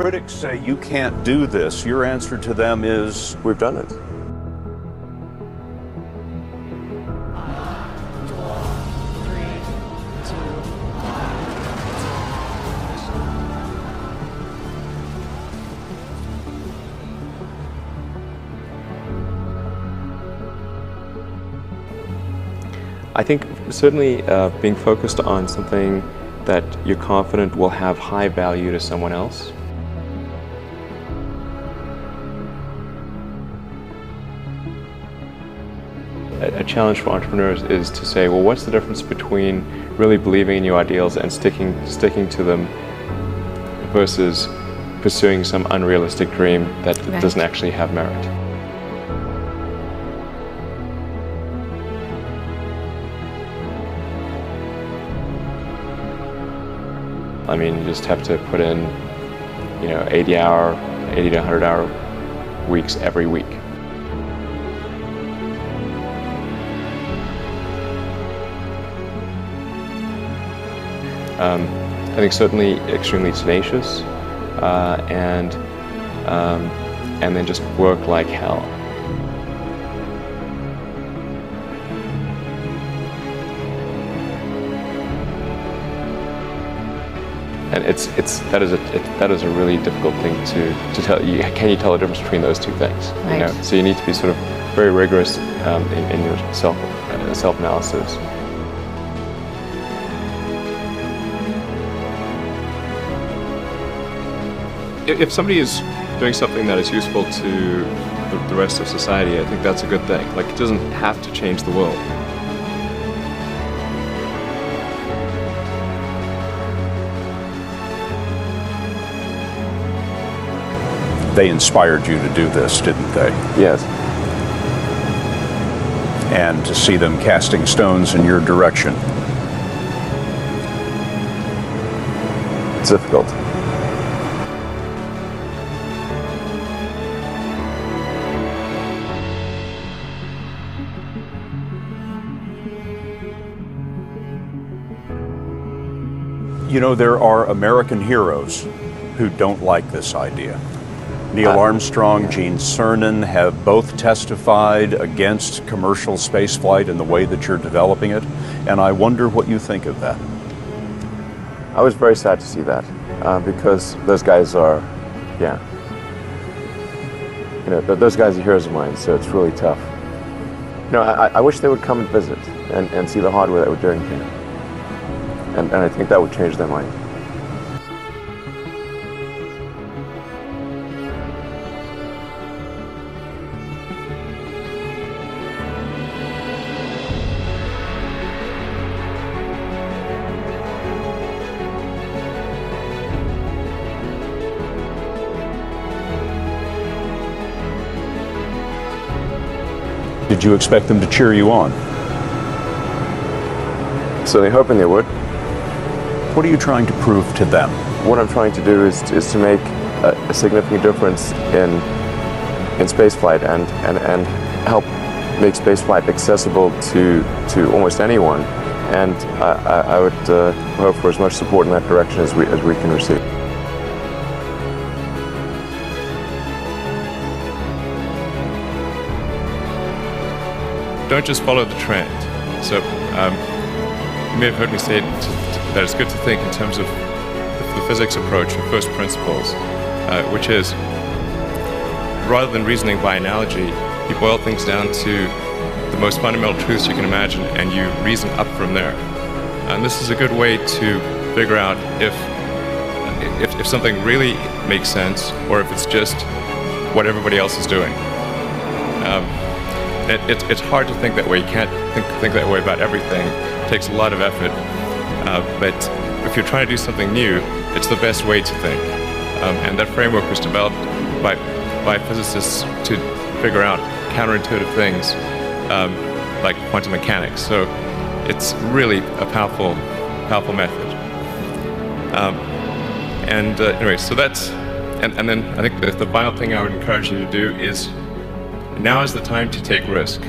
Critics say you can't do this. Your answer to them is? We've done it. I think certainly being focused on something that you're confident will have high value to someone else. A challenge for entrepreneurs is to say, well, what's the difference between really believing in your ideals and sticking to them versus pursuing some unrealistic dream that doesn't actually have merit. I mean, you just have to put in, 80 to 100 hour weeks every week. I think certainly extremely tenacious, and then just work like hell. And that is a really difficult thing to tell. Can you tell the difference between those two things? Right. So you need to be sort of very rigorous in your self-analysis. If somebody is doing something that is useful to the rest of society, I think that's a good thing. Like, it doesn't have to change the world. They inspired you to do this, didn't they? Yes. And to see them casting stones in your direction. It's difficult. There are American heroes who don't like this idea. Neil Armstrong, Gene Cernan have both testified against commercial spaceflight and the way that you're developing it, and I wonder what you think of that. I was very sad to see that, because those guys are, those guys are heroes of mine, so it's really tough. I wish they would come and visit and see the hardware that we're doing here. And I think that would change their mind. Did you expect them to cheer you on? Certainly hoping they would. What are you trying to prove to them? What I'm trying to do is to make a significant difference in spaceflight and help make spaceflight accessible to almost anyone. And I would hope for as much support in that direction as we can receive. Don't just follow the trend. So you may have heard me say that it's good to think in terms of the physics approach or first principles, which is, rather than reasoning by analogy, you boil things down to the most fundamental truths you can imagine and you reason up from there. And this is a good way to figure out if something really makes sense or if it's just what everybody else is doing. It's hard to think that way. You can't think that way about everything. It takes a lot of effort. But if you're trying to do something new, it's the best way to think. And that framework was developed by physicists to figure out counterintuitive things like quantum mechanics. So it's really a powerful method. Anyway, so that's, and then I think the final thing I would encourage you to do is, now is the time to take risk.